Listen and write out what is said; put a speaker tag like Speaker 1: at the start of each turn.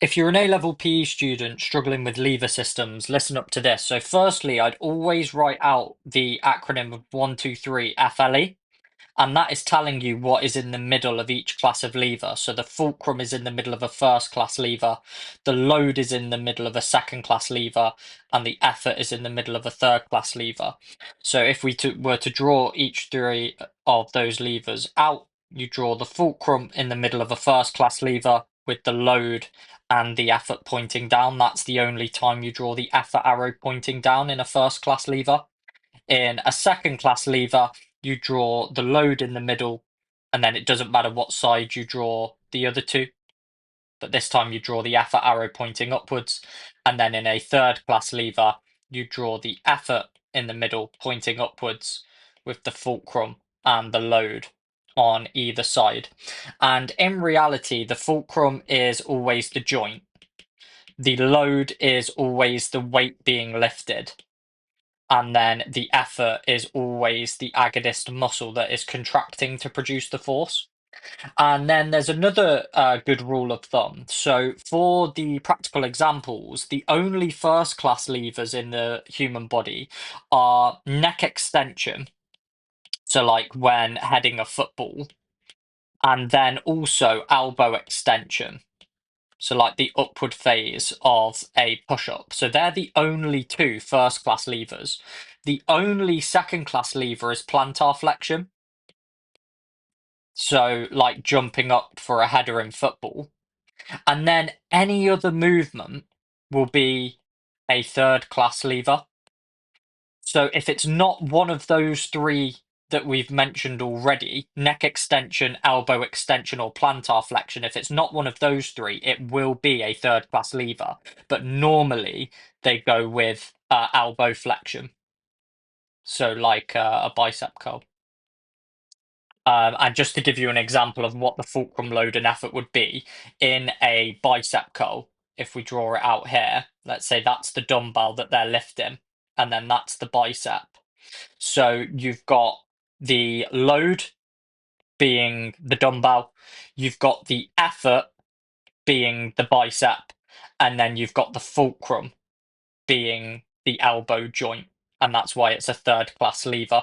Speaker 1: If you're an A-level PE student struggling with lever systems, listen up to this. So firstly, I'd always write out the acronym of 123 FLE, and that is telling you what is in the middle of each class of lever. So the fulcrum is in the middle of a first class lever, the load is in the middle of a second class lever, and the effort is in the middle of a third class lever. So if we were to draw each three of those levers out, you draw the fulcrum in the middle of a first class lever with the load and the effort pointing down. That's the only time you draw the effort arrow pointing down in a first class lever. In a second class lever, you draw the load in the middle, and then it doesn't matter what side you draw the other two, but this time you draw the effort arrow pointing upwards. And then in a third class lever, you draw the effort in the middle pointing upwards with the fulcrum and the load on either side. And in reality, the fulcrum is always the joint. The load is always the weight being lifted. And then the effort is always the agonist muscle that is contracting to produce the force. And then there's another good rule of thumb. So for the practical examples, the only first class levers in the human body are neck extension. So like when heading a football, and then also elbow extension. So like the upward phase of a push-up. So they're the only two first class levers. The only second class lever is plantar flexion. So like jumping up for a header in football. And then any other movement will be a third class lever. So if it's not one of those three that we've mentioned already, neck extension, elbow extension, or plantar flexion, if it's not one of those three, it will be a third class lever. But normally they go with elbow flexion. So like a bicep curl. And just to give you an example of what the fulcrum load and effort would be in a bicep curl, if we draw it out here, let's say that's the dumbbell that they're lifting, and then that's the bicep. So you've got the load being the dumbbell, you've got the effort being the bicep, and then you've got the fulcrum being the elbow joint. And that's why it's a third class lever.